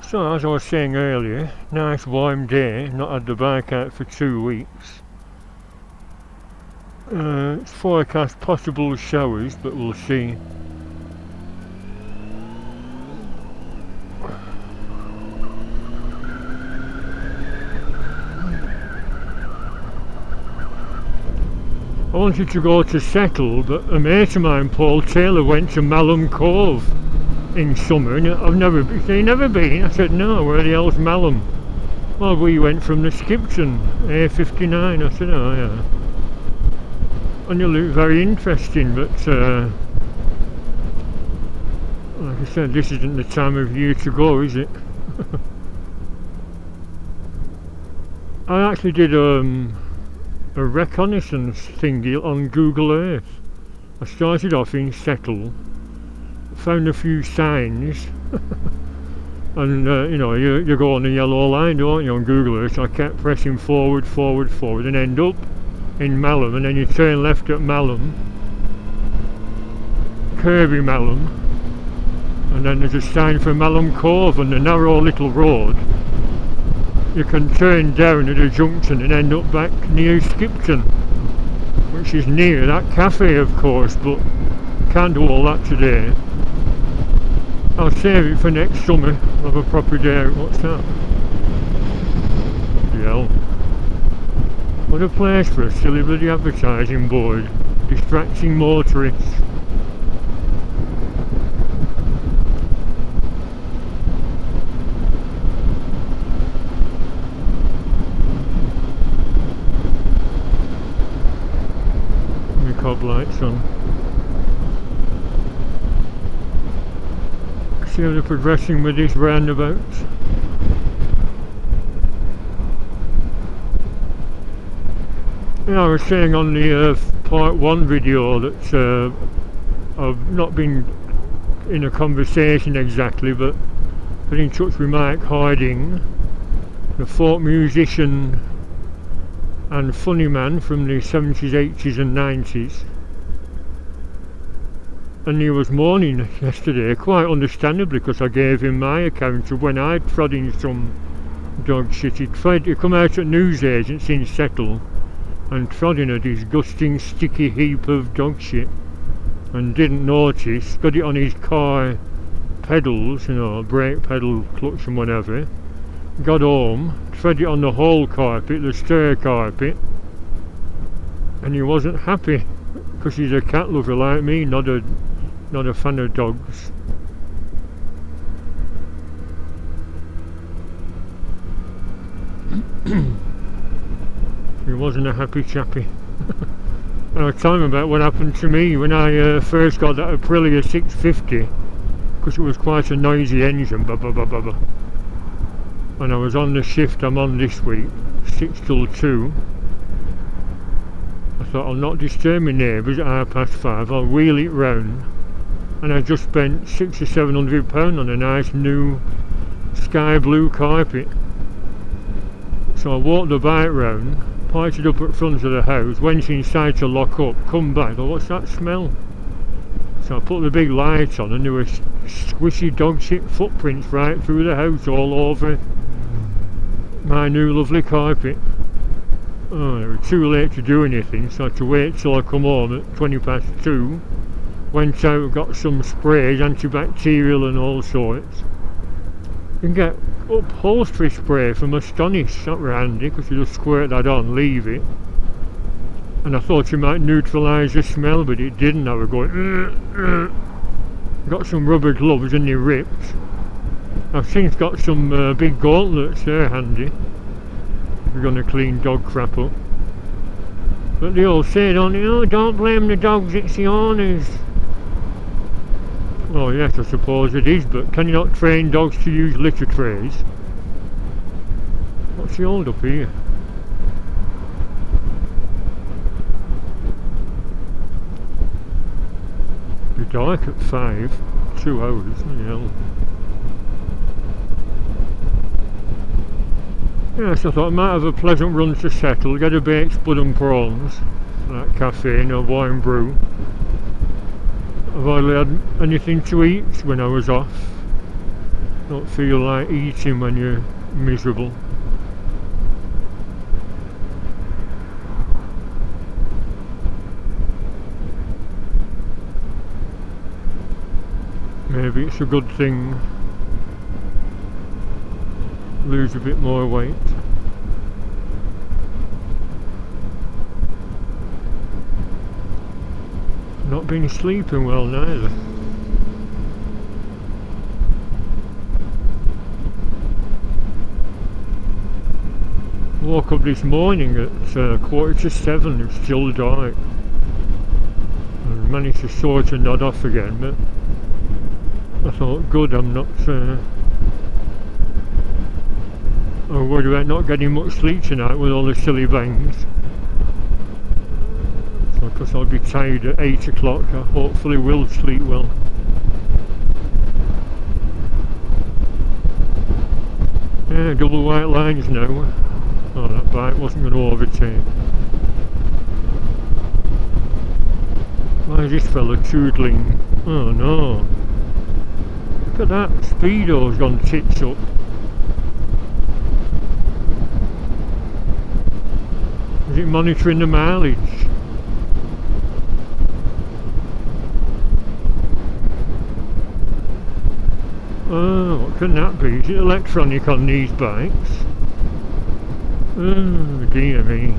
So as I was saying earlier, nice warm day, not had the bike out for 2 weeks. It's forecast possible showers, but we'll see. I wanted to go to Settle, but a mate of mine, Paul Taylor, went to Malham Cove in summer, and I've never been. He never been? I said, no, where the hell's Malham? Well, we went from the Skipton, A59. I said, oh yeah. And it looked very interesting, but like I said, this isn't the time of year to go, is it? I actually did a reconnaissance thingy on Google Earth. I started off in Settle, found a few signs, and you know, you go on the yellow line, don't you, on Google Earth. So I kept pressing forward, forward, forward, and end up in Malham, and then you turn left at Malham, Kirby Malham, and then there's a sign for Malham Cove on the narrow little road. You can turn down at a junction and end up back near Skipton, which is near that cafe, of course, but can't do all that today. I'll save it for next summer. I'll have a proper day out. What's that? Yeah. What a place for a silly bloody advertising board. Distracting motorists. My cob lights on. See how they're progressing with this roundabout. Yeah, I was saying on the part 1 video that I've not been in a conversation exactly, but been in touch with Mike Harding, the folk musician and funny man from the 70s, 80s and 90s. And he was mourning yesterday, quite understandably, because I gave him my account of when I trod in some dog shit. He come out at newsagents in Settle and trod in a disgusting sticky heap of dog shit and didn't notice, got it on his car pedals, you know, brake pedal, clutch and whatever, got home, trod it on the whole carpet, the stair carpet, and he wasn't happy, because he's a cat lover like me, not a fan of dogs. He wasn't a happy chappy. And I was telling him about what happened to me when I first got that Aprilia 650, because it was quite a noisy engine, blah, blah, blah, blah, blah. And I was on the shift I'm on this week, 6 till 2. I thought, I'll not disturb my neighbours at £5:30, I'll wheel it round. And I just spent £600 or £700 on a nice new sky blue carpet. So I walked the bike round, parked it up at front of the house, went inside to lock up, come back, thought, what's that smell? So I put the big light on and there were squishy dog shit footprints right through the house, all over my new lovely carpet. Oh, it was too late to do anything, so I had to wait till I come home at 2:20. Went out, got some sprays, antibacterial and all sorts. You can get upholstery spray from Astonish, that were handy, because you just squirt that on, leave it. And I thought it might neutralise the smell, but it didn't. I was going, Got some rubber gloves and they ripped. I've since got some big gauntlets, they're handy. We're going to clean dog crap up. But they all say, don't they, oh, don't blame the dogs, it's the owners. Well, yes, I suppose it is, but can you not train dogs to use litter trays? What's the hold up here? It'll be dark at 5, 2 hours, bloody hell. Yes, I thought I might have a pleasant run to Settle, get a baked spud and prawns at that cafe and a wine brew. I've hardly had anything to eat when I was off. Don't feel like eating when you're miserable. Maybe it's a good thing. Lose a bit more weight. Not been sleeping well neither. Woke up this morning at 7:15. It's still dark. I managed to sort of nod off again, but I thought, good, I'm not I'm worried about not getting much sleep tonight with all the silly bangs. So because I'll be tired at 8 o'clock, I hopefully will sleep well. Yeah, double white lines now. Oh, that bike wasn't going to overtake. Why is this fella tootling? Oh no. Look at that, speedo's gone tits up. Is it monitoring the mileage? Oh, what can that be? Is it electronic on these bikes? Oh dear me.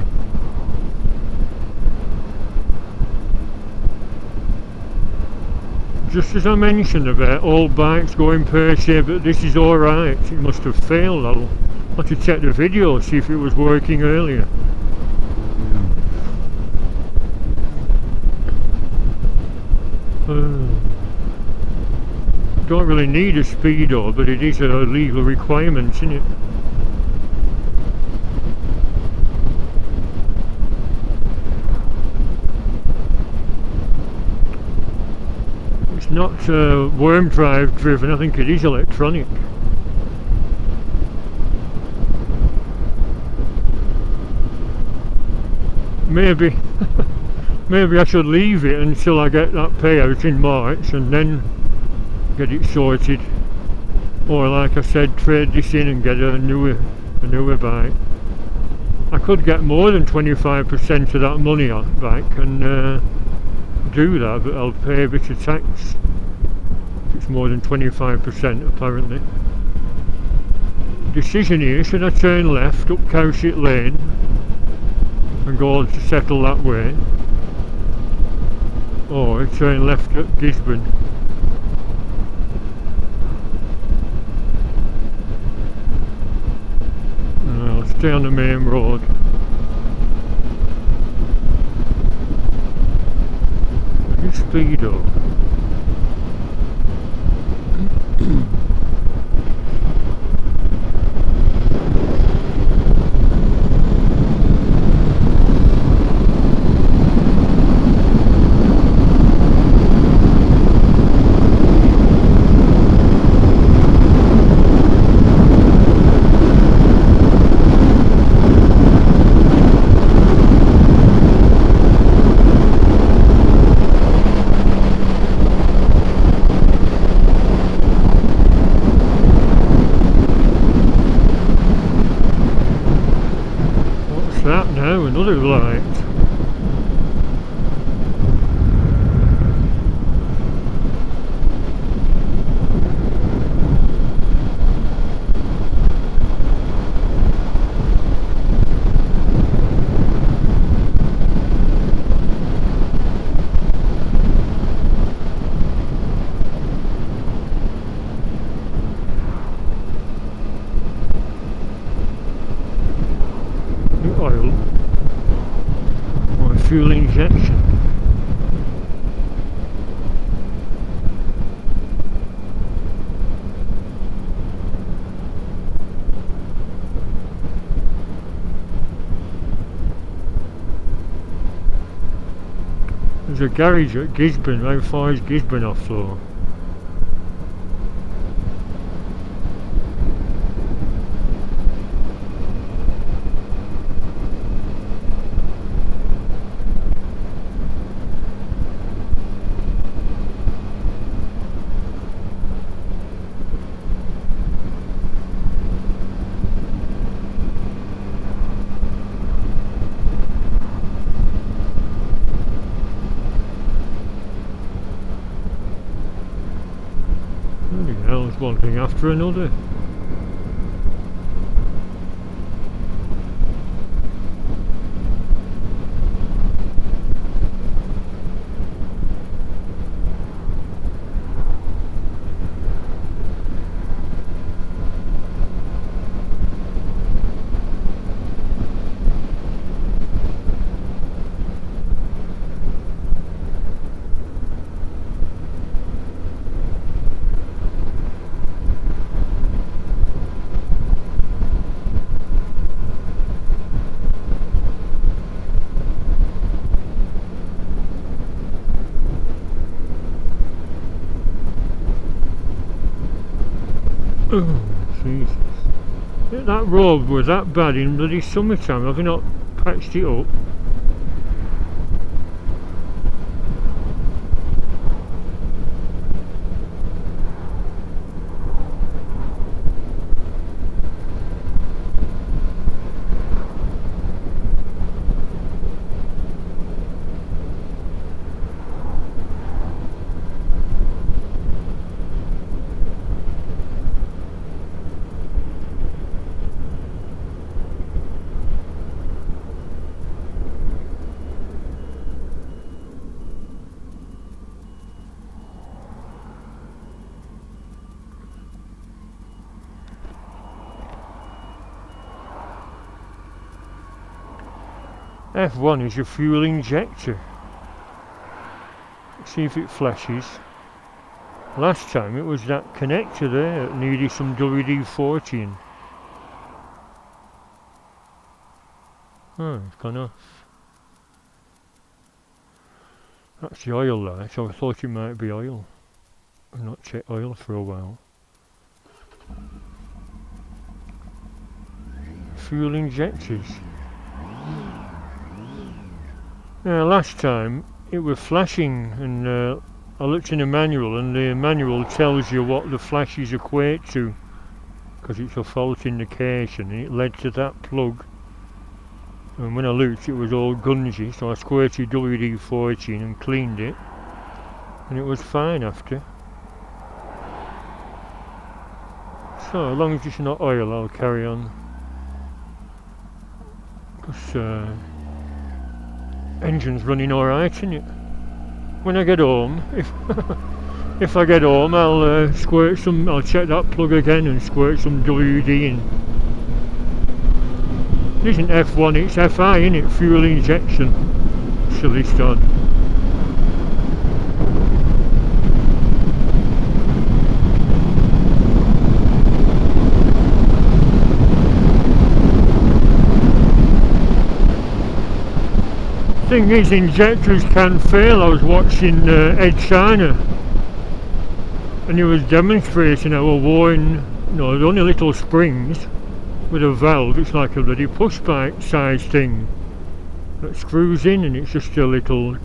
Just as I mentioned about all bikes going per se, but this is alright, it must have failed. I'll have to check the video, see if it was working earlier. Don't really need a speedo, but it is a legal requirement, isn't it? It's not worm drive driven, I think it is electronic. Maybe maybe I should leave it until I get that payout in March and then get it sorted, or like I said, trade this in and get a newer bike. I could get more than 25% of that money back and do that, but I'll pay a bit of tax. It's more than 25% apparently. Decision here, should I turn left up Cowshit Lane and go on to settle that way, or turn left at Gisborne? I'll stay on the main road. Speedo. That now, another light. Oil or fuel injection. There's a garage at Gisborne. How far is Gisborne off though? one thing after another. Oh, Jesus. That road was that bad in bloody summertime. Have you not patched it up? F1 is your fuel injector. See if it flashes. Last time it was that connector there that needed some WD-40. Oh, it's gone off. That's the oil light, so I thought it might be oil. I've not checked oil for a while. Fuel injectors. Now last time it was flashing, and I looked in the manual, and the manual tells you what the flashes equate to, because it's a fault indication, and it led to that plug. And when I looked, it was all gungy, so I squirted WD-40 and cleaned it, and it was fine after. So as long as it's not oil, I'll carry on. Because engine's running alright, isn't it? When I get home, if I get home, I'll squirt some. I'll check that plug again and squirt some WD in. It isn't F1, it's FI, isn't it? Fuel injection. Silly stud. Thing is, injectors can fail. I was watching Ed China, and he was demonstrating how a worn, there's only little springs with a valve. It's like a bloody push bike size thing that screws in, and it's just a little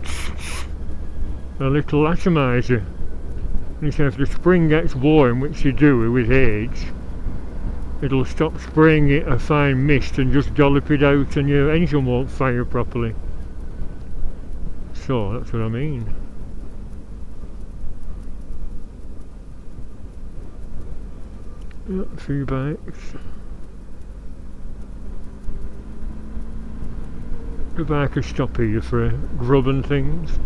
atomizer. And he said if the spring gets worn, which you do with age, it'll stop spraying it a fine mist and just dollop it out, and your engine won't fire properly. So that's what I mean. Yep, 3 bikes. The bike could stop here for grub and things.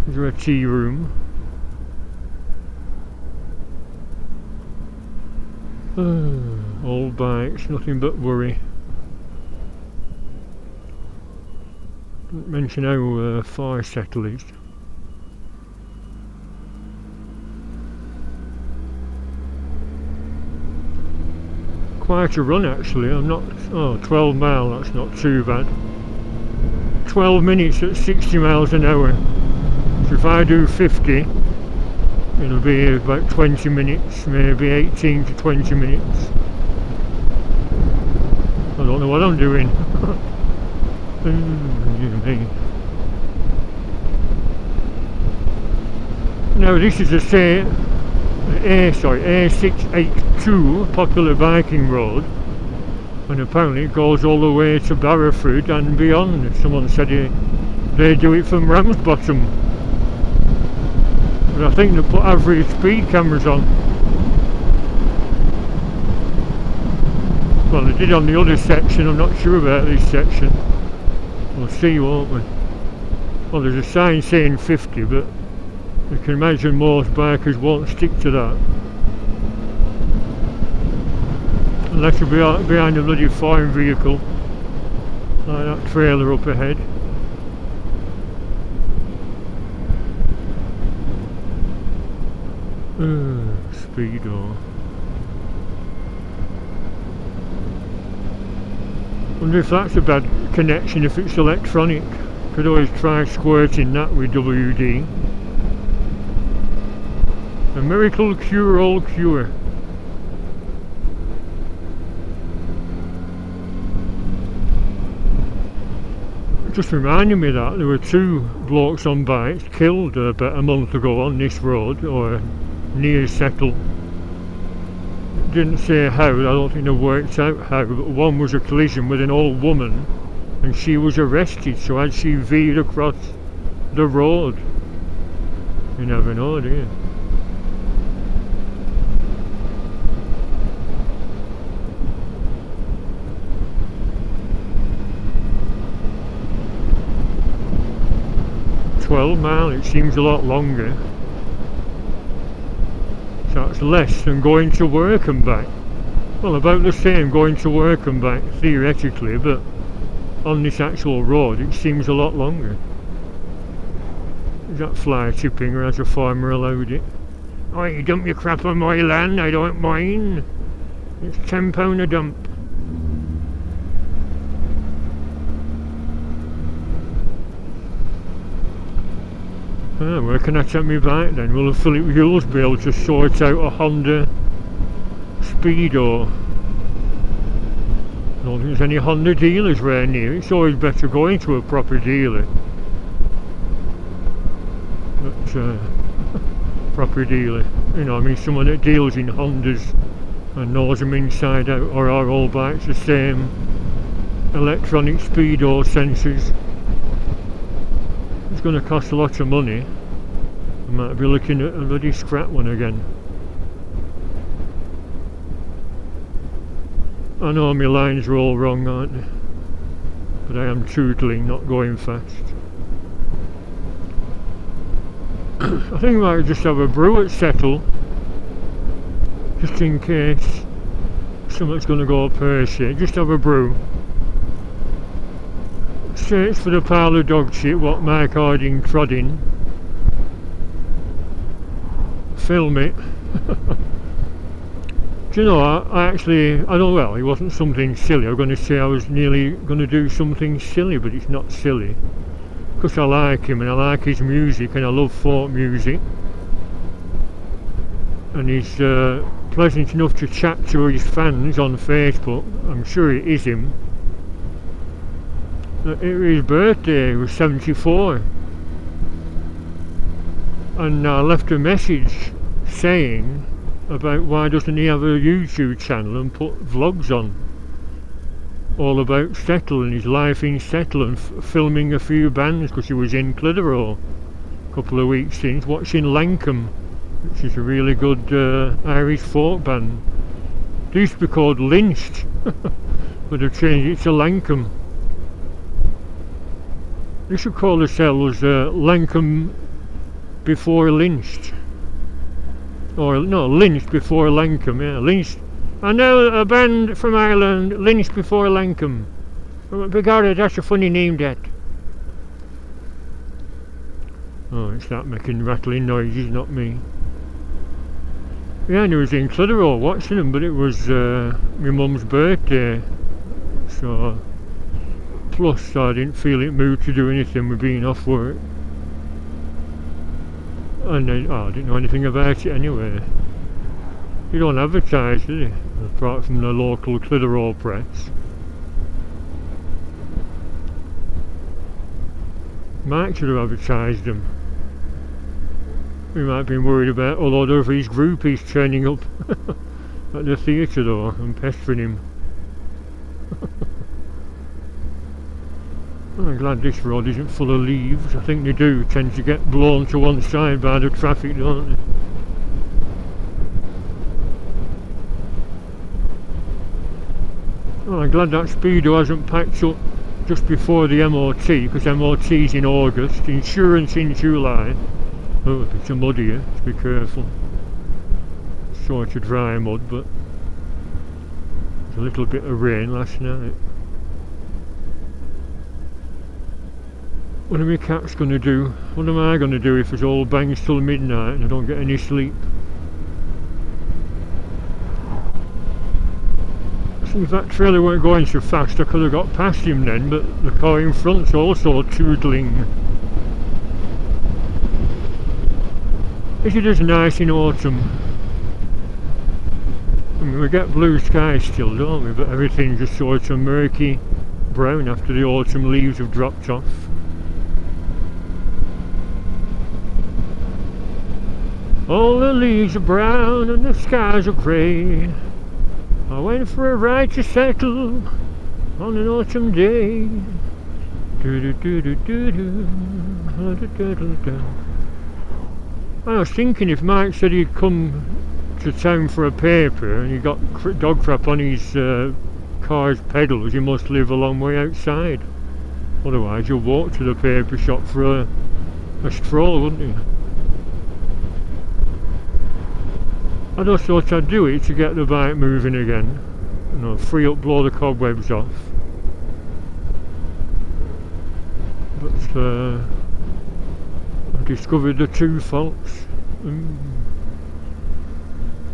Is there a tea room? Old bikes, nothing but worry. Didn't mention how far settle is. Quite a run actually. I'm not. 12 mile, that's not too bad. 12 minutes at 60 miles an hour. So if I do 50, it'll be about 20 minutes, maybe 18 to 20 minutes. I don't know what I'm doing. Now this is a A682 popular biking road, and apparently it goes all the way to Barrowford and beyond. Someone said they do it from Ramsbottom, but I think they put average speed cameras on. Well, they did on the other section, I'm not sure about this section. We'll see, won't we? Well, there's a sign saying 50, but you can imagine most bikers won't stick to that. Unless you're behind a bloody foreign vehicle, like that trailer up ahead. Speedo. Wonder if that's a bad connection if it's electronic. Could always try squirting that with WD. A miracle cure all cure. It just reminded me that there were 2 blokes on bikes killed about a month ago on this road, or near Settle. It didn't say how, I don't think they worked out how, but one was a collision with an old woman and she was arrested, so as she veered across the road, you never know, do you? £12 it seems a lot longer. So that's less than going to work and back. Well, about the same going to work and back theoretically, but on this actual road it seems a lot longer. Is that fly tipping, or has a farmer allowed it? Oh, you dump your crap on my land, I don't mind. It's £10 a dump. Ah, where can I take me bike then? Will Philip Yules be able to sort out a Honda Speedo? I don't think there's any Honda dealers around here. It's always better going to a proper dealer. But, proper dealer, you know, I mean someone that deals in Hondas and knows them inside out, or are all bikes the same electronic speedo sensors? It's going to cost a lot of money. I might be looking at a bloody scrap one again. I know my lines are all wrong, aren't they? But I am tootling, not going fast. I think I might just have a brew at Settle, just in case something's going to go pear-shaped. Just have a brew. Search for the pile of dog shit what Mike Harding trod in. Film it. Do you know, I don't, well, it wasn't something silly. I was going to say I was nearly going to do something silly, but it's not silly. Because I like him and I like his music and I love folk music. And he's pleasant enough to chat to his fans on Facebook. I'm sure it is him. His birthday was 74, and I left a message saying about why doesn't he have a YouTube channel and put vlogs on all about Settle and his life in Settle, and filming a few bands, because he was in Clitheroe a couple of weeks since watching Lankum, which is a really good Irish folk band. They used to be called Lynched but they've changed it to Lankum. They should call themselves Lankum before Lynched. Or no, Lynched before Lankum, yeah. Lynched. I know a band from Ireland, Lynched before Lankum. Begorra, that's a funny name, that. Oh, it's that making rattling noises, not me. Yeah, and I was in Clitheroe watching them, but it was my mum's birthday. So... plus I didn't feel it moved to do anything with being off work, and then, I didn't know anything about it anyway. You don't advertise, do you? Apart from the local Clitheroe press. Mike should have advertised them. We might have been worried about a lot of his groupies turning up at the theatre though and pestering him. I'm glad this road isn't full of leaves. I think they do tend to get blown to one side by the traffic, don't they? Well, I'm glad that speedo hasn't packed up just before the MOT, because MOT's in August, insurance in July. Oh, it's a mud here, just be careful. Sort of dry mud, but there's a little bit of rain last night. What are my cats going to do? What am I going to do if it's all bangs till midnight and I don't get any sleep? See, if that trailer weren't going so fast I could have got past him then, but the car in front's also tootling. Is it as nice in autumn? I mean, we get blue skies still, don't we? But everything's just sort of murky brown after the autumn leaves have dropped off. All the leaves are brown and the skies are grey. I went for a ride to settle on an autumn day. I was thinking if Mike said he'd come to town for a paper and he got dog crap on his car's pedals, he must live a long way outside. Otherwise you'll walk to the paper shop for a stroll, wouldn't you? I just thought I'd do it to get the bike moving again, you know, free up, blow the cobwebs off. But I discovered the two faults.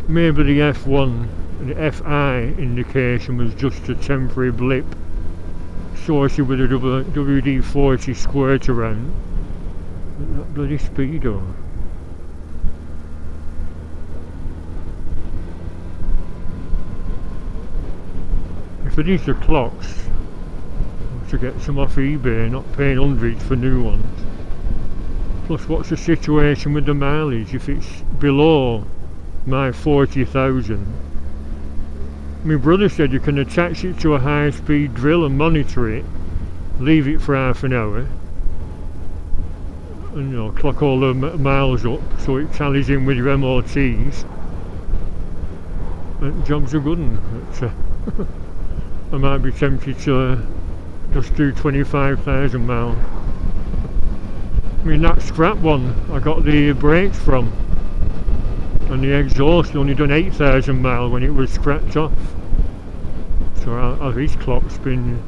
Maybe the F1, the FI indication was just a temporary blip, sorted with a WD-40 squirt around. But that bloody speedo. If it is the clocks, to get some off eBay, not paying hundreds for new ones. Plus, what's the situation with the mileage? If it's below my 40,000, my brother said you can attach it to a high-speed drill and monitor it, leave it for half an hour, and you know, clock all the miles up so it tallies in with your MOTs. And jobs are good one. I might be tempted to just do 25,000 miles. I mean, that scrap one I got the brakes from, and the exhaust only done 8,000 miles when it was scratched off. So his clock's been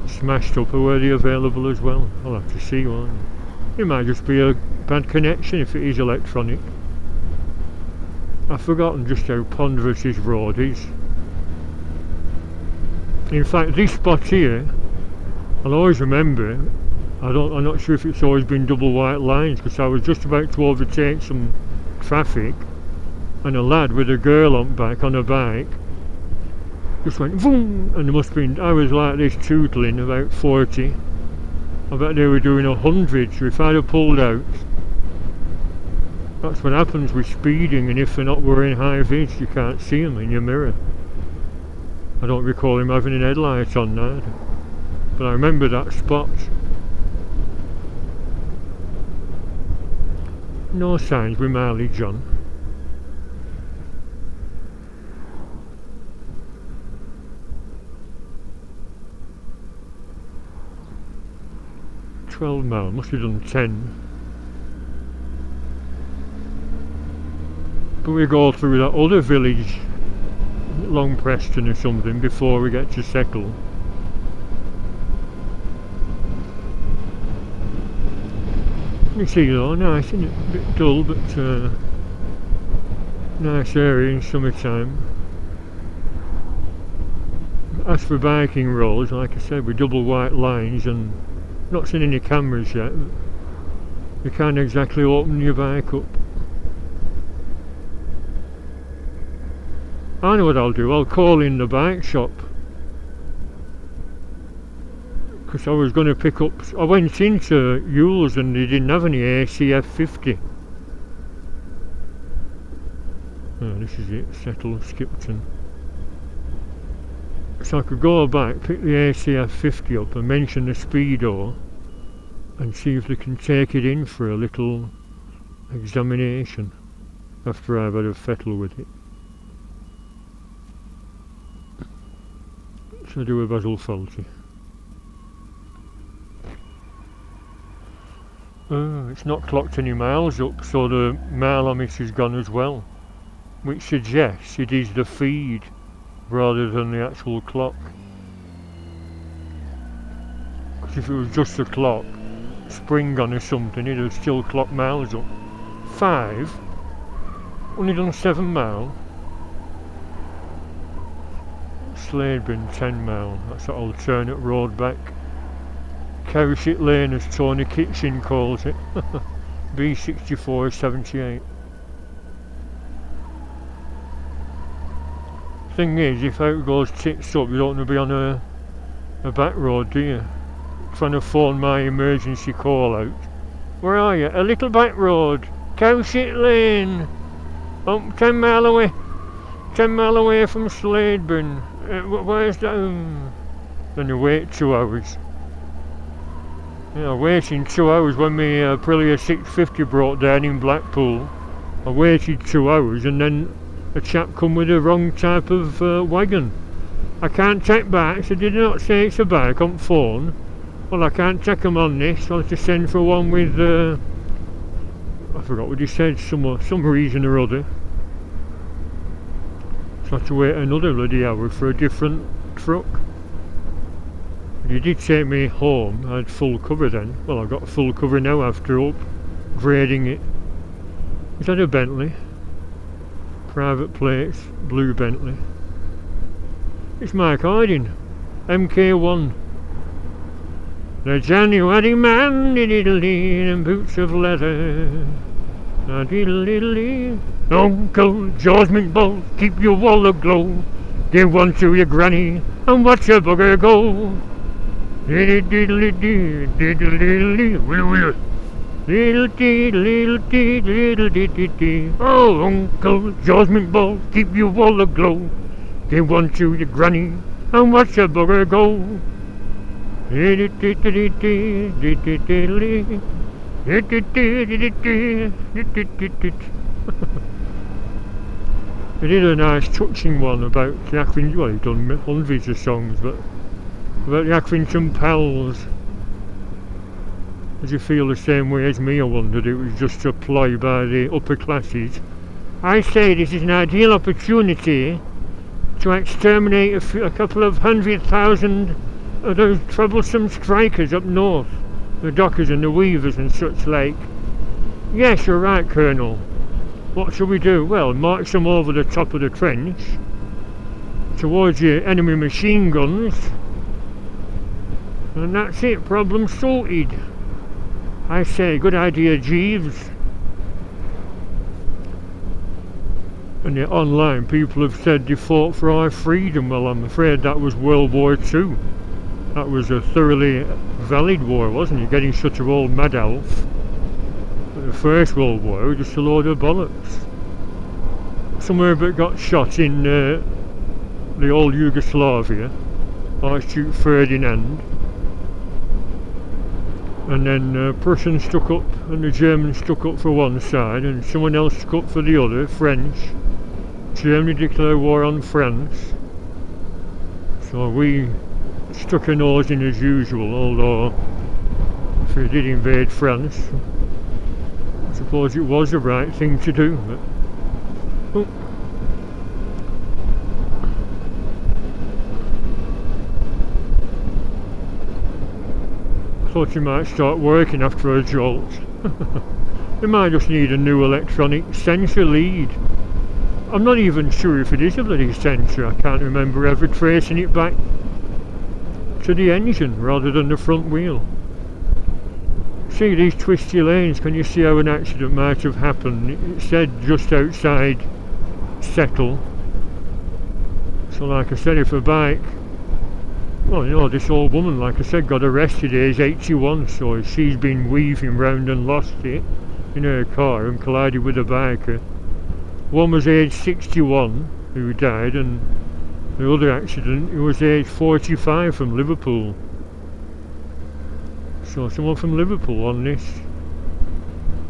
smashed up, or were they available as well? I'll have to see one. It might just be a bad connection if it is electronic. I've forgotten just how ponderous his road is. In fact, this spot here, I'll always remember. I'm not sure if it's always been double white lines, because I was just about to overtake some traffic, and a lad with a girl on back on a bike just went boom, and there must have been, I was like this tootling about 40. I bet they were doing 100, so if I'd have pulled out. That's what happens with speeding, and if they're not wearing high vis, you can't see them in your mirror. I don't recall him having an headlight on either, but I remember that spot. No signs with mileage on. $12 miles, must have done 10. But we go through that other village, Long Preston or something, before we get to Settle. You see though, nice, isn't it? A bit dull, but nice area in summertime. As for biking roads, like I said, with double white lines, and not seen any cameras yet, but you can't exactly open your bike up. I know what I'll do, I'll call in the bike shop, because I was going to pick up, I went into Yule's and they didn't have any ACF 50. Oh, this is it, Settle, Skipton. So I could go back, pick the ACF 50 up and mention the speedo and see if they can take it in for a little examination after I've had a fettle with it. So I do a basil faulty. Oh, it's not clocked any miles up, so the mileometer is gone as well, which suggests it is the feed rather than the actual clock. Because if it was just the clock, spring on or something, it'd still clock miles up. 5? Only done 7 mile. Slaidbin 10 mile, that's the alternate road back. Cowshit Lane, as Tony Kitchen calls it. B6478. Thing is, if out goes tits up, you don't want to be on a back road, do you? Trying to phone my emergency call out. Where are you? A little back road. Cowshit Lane. 10 mile away. 10 mile away from Slaidburn. Where's that? Then you wait 2 hours. Yeah, waiting 2 hours when my Aprilia 650 broke down in Blackpool. I waited 2 hours and then a chap come with the wrong type of wagon. I can't take bikes. I did not say it's a bike on phone. Well, I can't take them on this. I'll have to send for one with I forgot what he said, some reason or other. So I had to wait another bloody hour for a different truck. But he did take me home. I had full cover then. Well, I've got full cover now after upgrading it. Is that a Bentley? Private plates, blue Bentley. It's Mike Harding, MK1. The January man, diddle-dee, and boots of leather. Diddle-diddle-dee. Uncle George McBall, keep your wall aglow. Give one to your granny and watch your bugger go. Diddle-diddle-dee, diddle-diddle-dee, will-will. Little-dee, little-dee, little-dee-dee-dee. Oh, Uncle George McBall, keep your wall aglow. Give one to your granny and watch your bugger go. It did a nice touching one about the Accrington, well, he's done hundreds of songs, but about the Accrington pals. Did you feel the same way as me, I wondered? It was just a ploy by the upper classes. I say this is an ideal opportunity to exterminate a couple of 100,000 of those troublesome strikers up north, the dockers and the weavers and such like. Yes, you're right, Colonel. What shall we do? Well, march them over the top of the trench towards your enemy machine guns, and that's it, problem sorted. I say, good idea, Jeeves. And yet online people have said they fought for our freedom. Well, I'm afraid that was World War II. That was a thoroughly valid war, wasn't it? Getting such an old mad elf. But the First World War was just a load of bollocks. Somewhere but got shot in the old Yugoslavia, Archduke Ferdinand. And then Prussians stuck up and the Germans stuck up for one side and someone else stuck up for the other, French. Germany declared war on France. So we stuck a nose in as usual, although if we did invade France, I suppose it was the right thing to do. But, oh. Thought you might start working after a jolt. You might just need a new electronic sensor lead. I'm not even sure if it is a bloody sensor. I can't remember ever tracing it back to the engine rather than the front wheel. See these twisty lanes, can you see how an accident might have happened? It said just outside Settle. So like I said, if a bike, well, you know, this old woman, like I said, got arrested age 81, so she's been weaving round and lost it in her car and collided with a biker. One was age 61 who died, and the other accident, he was age 45 from Liverpool. So someone from Liverpool on this.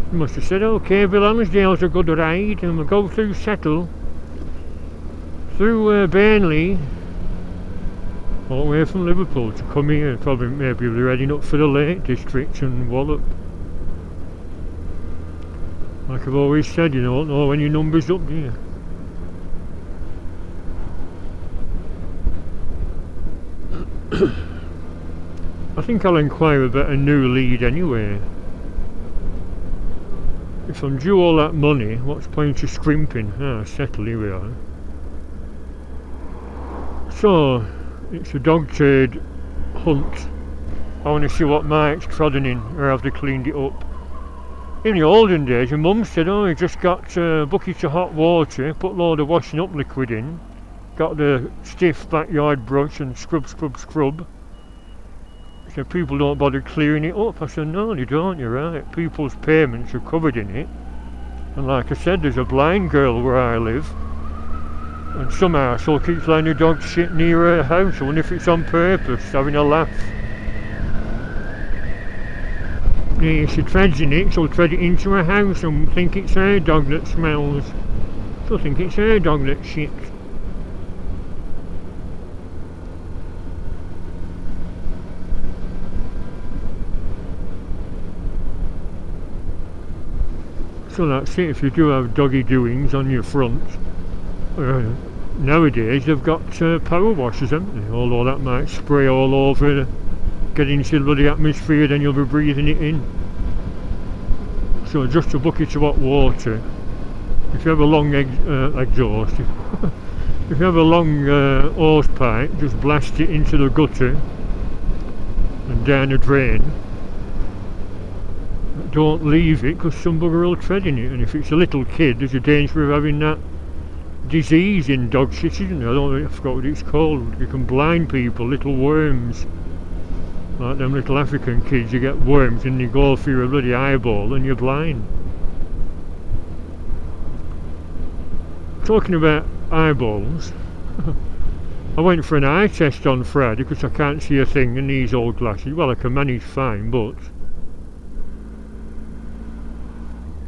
He must have said, okay, Bill Lonsdale's a good ride, and we'll go through Settle, through Burnley, all the way from Liverpool to come here. Probably maybe they're heading up for the Lake District and Wallop. Like I've always said, you don't know when your number's up, do you? I think I'll inquire about a new lead anyway. If I'm due all that money, what's the point of scrimping? Ah, settle, here we are. So, it's a dog trade hunt. I want to see what Mike's trodden in, or have they cleaned it up. In the olden days, your mum said, oh, he just got a bucket of hot water, put a load of washing up liquid in, got the stiff backyard brush and scrub. So people don't bother clearing it up. I said, no, they don't, you're right. People's payments are covered in it. And like I said, there's a blind girl where I live, and some arsehole keeps letting her dog shit near her house. I wonder if it's on purpose, having a laugh. Yeah, she treads in it, she'll tread it into her house and think it's her dog that smells. She'll think it's her dog that shits. So that's it. If you do have doggy doings on your front, nowadays they've got power washers, haven't they? Although that might spray all over, get into the bloody atmosphere, then you'll be breathing it in. So just a bucket of hot water. If you have a long exhaust, if you have a long hose pipe, just blast it into the gutter and down a drain. Don't leave it, because some bugger will tread in it, and if it's a little kid there's a danger of having that disease in dog shit, isn't there? I forgot what it's called. You can blind people, little worms. Like them little African kids, you get worms and you go through a bloody eyeball and you're blind. Talking about eyeballs, I went for an eye test on Friday because I can't see a thing in these old glasses. Well, I can manage fine, but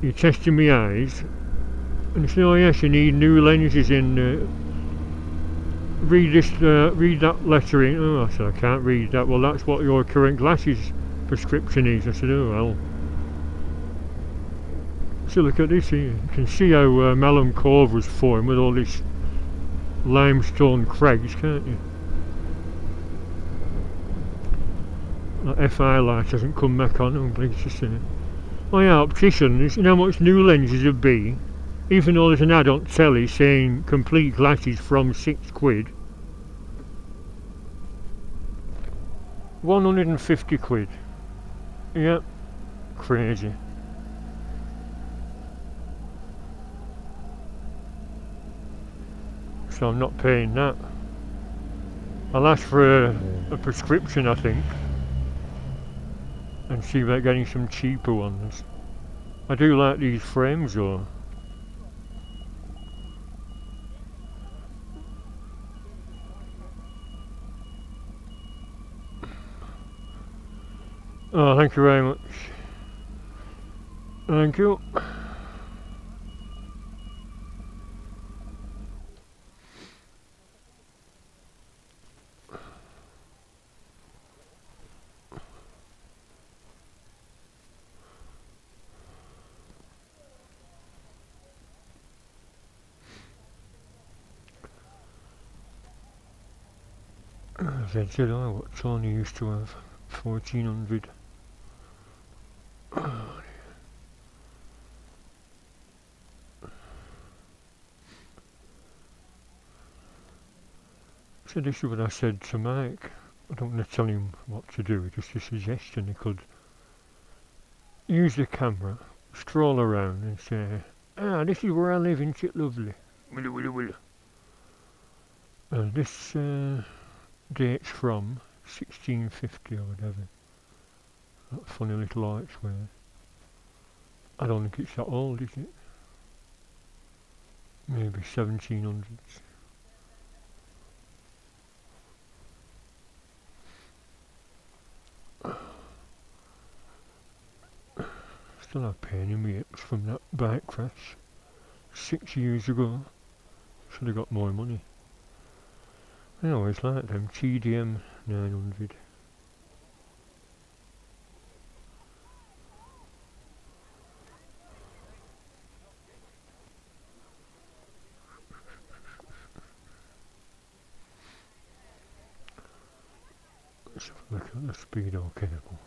you're testing my eyes and they say, oh yes, you need new lenses in, read that letter in. Oh, I said, I can't read that. Well, that's what your current glasses prescription is. I said, oh well. So look at this here. You can see how Malham Cove was formed with all this limestone crags, can't you? That FI light hasn't come back on. I'm pleased to see. Oh yeah, opticians, you know how much new lenses would be? Even though there's an ad on telly saying complete glasses from £6. 150 quid. Yep, crazy. So I'm not paying that. I'll ask for a prescription, I think, and see about getting some cheaper ones. I do like these frames though. Oh, thank you very much. Thank you. ZZI, what Tony used to have, 1400. So this is what I said to Mike. I don't want to tell him what to do, just a suggestion. He could use the camera, stroll around and say, ah, this is where I live, isn't it lovely? And this dates from 1650 or whatever. That funny little archway. I don't think it's that old, is it? Maybe 1700s. Still have pain in my hips from that bike crash 6 years ago. Should have got more money. I always like them TDM 900. Let's have a look at the speedo cable.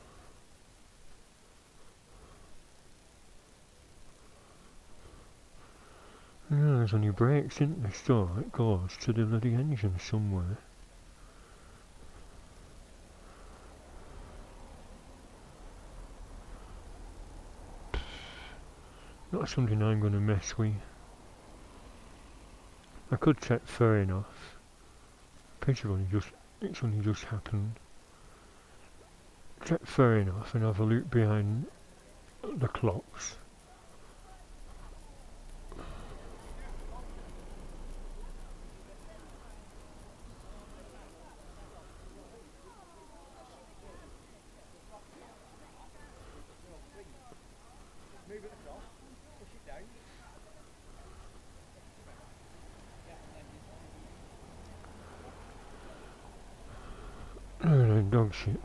Yeah, there's only brakes, isn't there? So it goes to the bloody engine somewhere. Not something I'm going to mess with. I could take fair enough. It's only just happened. Take fair enough and have a look behind the clocks. Oh, dog shit.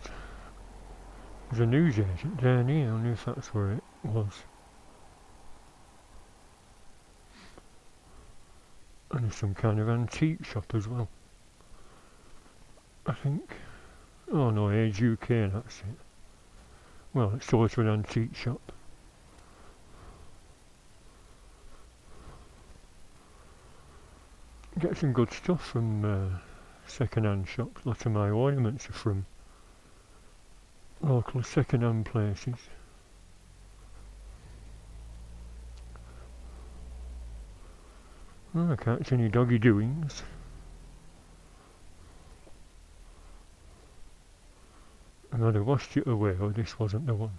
There's a news agent down here, I wonder if that's where it was. And there's some kind of antique shop as well. I think. Oh no, Age UK, that's it. Well, it's sort of an antique shop. Get some good stuff from second-hand shops. A lot of my ornaments are from local second-hand places. Oh, I can't see any doggy doings. I might have washed it away, or this wasn't the one.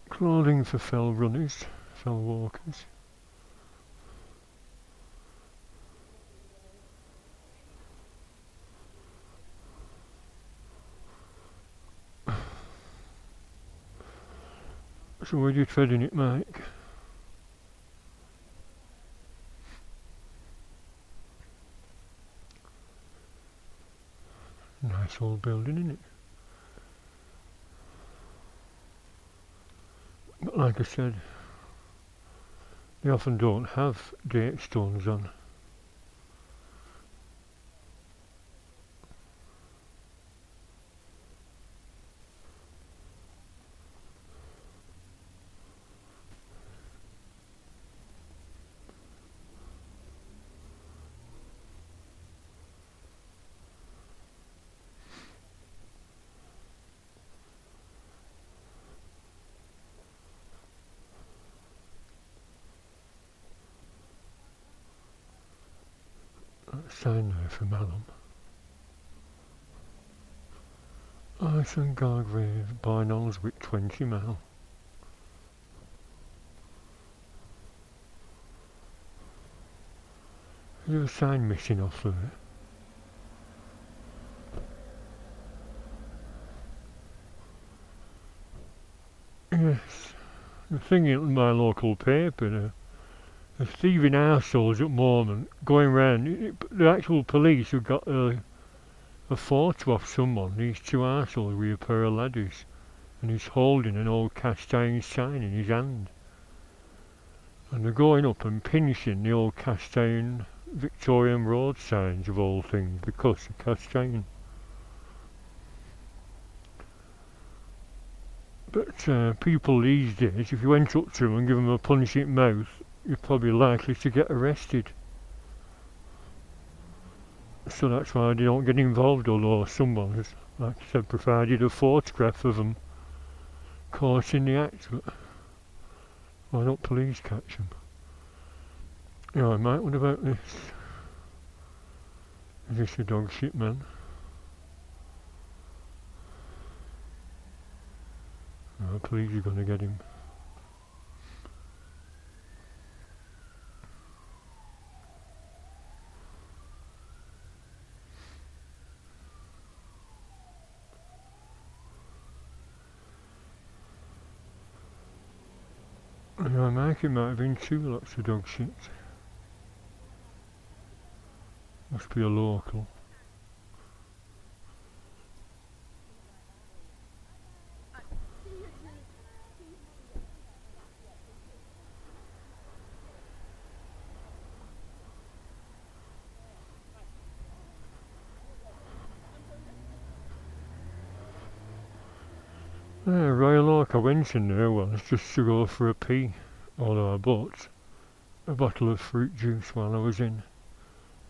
Clothing for fell runners, fell walkers. So where are you treading it, Mike? Nice old building, isn't it? But like I said, they often don't have date stones on. Sign there for Malum. Ice and Gargrave, Barnoldswick 20 mile. There's a sign missing off there. Yes, the thing in my local paper, the thieving arseholes at the moment going round. The actual police have got a photo of someone, these two arseholes with a pair of ladders, and he's holding an old cast iron sign in his hand. And they're going up and pinching the old cast iron Victorian road signs of all things because of cast iron. But people these days, if you went up to them and give them a punch in the mouth, you're probably likely to get arrested. So that's why they don't get involved, although someone has, like I said, provided a photograph of them caught in the act. But why don't police catch them? Yeah, mate, what about this? Is this a dog shit man? No, police are gonna get him. Yeah, Mike, it might have been two lots of dog shit. Must be a local. Royal Oak, I went in there once just to go for a pee, although I bought a bottle of fruit juice while I was in.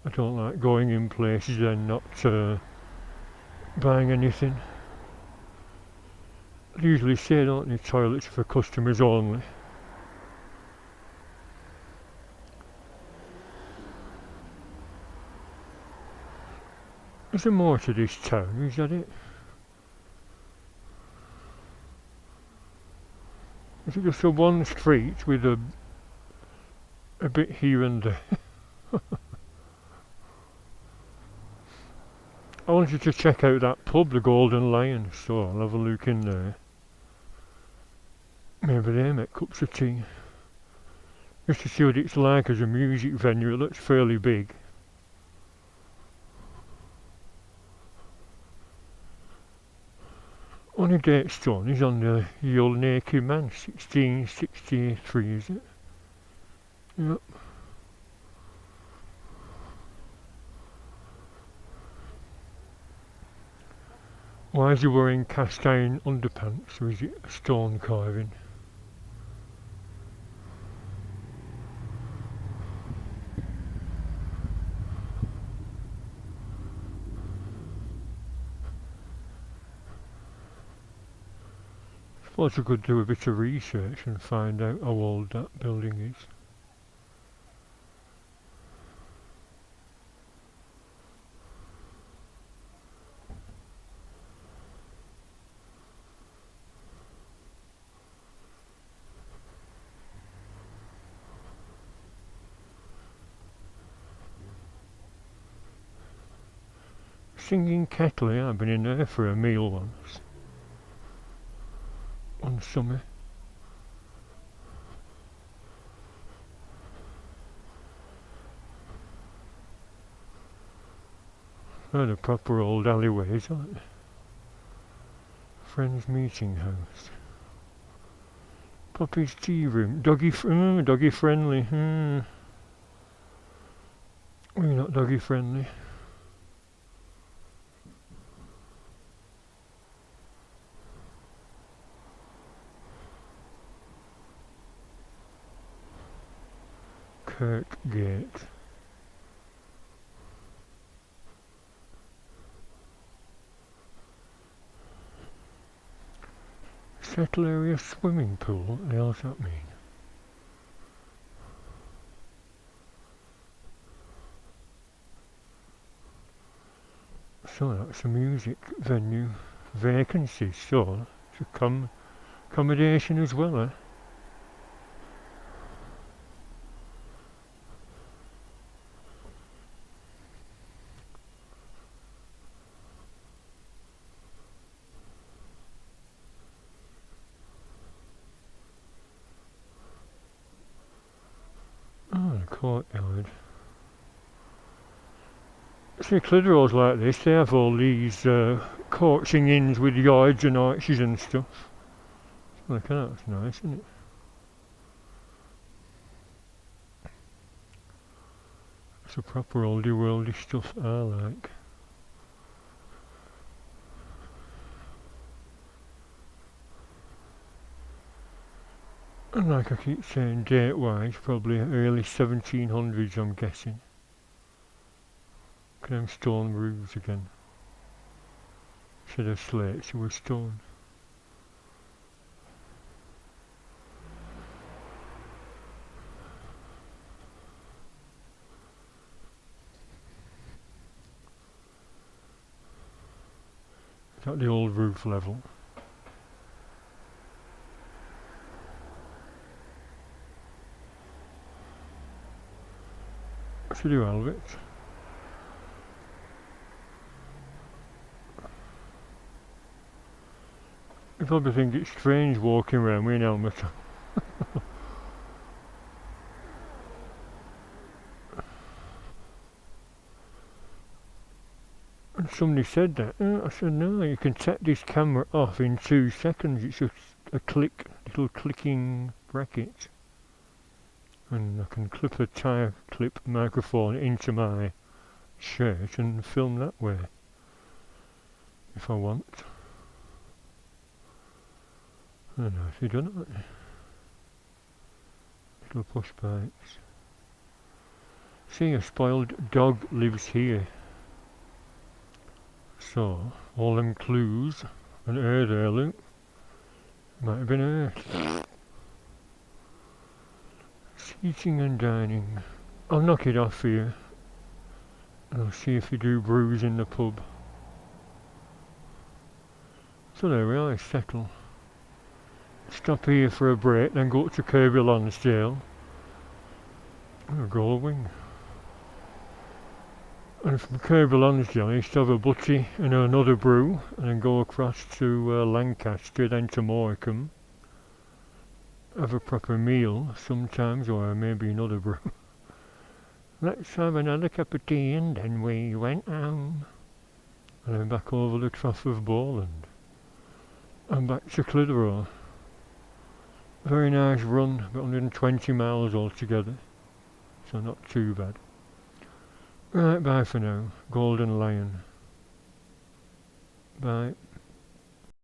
I don't like going in places and not buying anything. They usually say, don't they, toilets for customers only. Is there more to this town? Is that it? Is it just a one street with a bit here and there? I wanted to check out that pub, the Golden Lion, so I'll have a look in there. Maybe they make cups of tea. Just to see what it's like as a music venue. It looks fairly big. Only date stone is on the Old Naked Man, 1663, is it? Yep. Why is he wearing cast iron underpants, or is it a stone carving? I suppose I could do a bit of research and find out how old that building is. Singing Kettle, yeah, I've been in there for a meal once. One summer. They're the proper old alleyways, aren't they? Friends Meeting House. Poppy's Tea Room. Doggy friendly. We're not doggy friendly. Kirkgate. Settle area swimming pool, what the hell does that mean? So that's a music venue. Vacancies, so to come accommodation as well, eh? Courtyard. See, Clitheroe's like this, they have all these coaching inns with yards and arches and stuff. Look at that, that's nice, isn't it? It's a proper oldie worldy stuff I like. And like I keep saying, date-wise, probably early 1700s, I'm guessing. Look at them stone roofs again. Instead of slates, they were stone. Is that the old roof level? To do Albert. You probably think it's strange walking around with an helmet on. somebody said that. I said, no, you can set this camera off in 2 seconds. It's just a little clicking bracket. And I can clip a tire clip microphone into my shirt and film that way, if I want. I don't know if you've done it. Little push bikes. See, a spoiled dog lives here. So, all them clues and air there, look, might have been earth. Seating and dining. I'll knock it off here. And I'll see if you do brews in the pub. So there we are, settle. Stop here for a break, then go up to Kirby Lonsdale. And go wing. And from Kirby Lonsdale I used to have a butty and another brew, and then go across to Lancaster, then to Morecambe. Have a proper meal sometimes, or maybe another brew. Let's have another cup of tea, and then we went home. And then back over the Trough of Bowland. And back to Clitheroe. Very nice run, about 120 miles altogether. So not too bad. Right, bye for now. Golden Lion. Bye.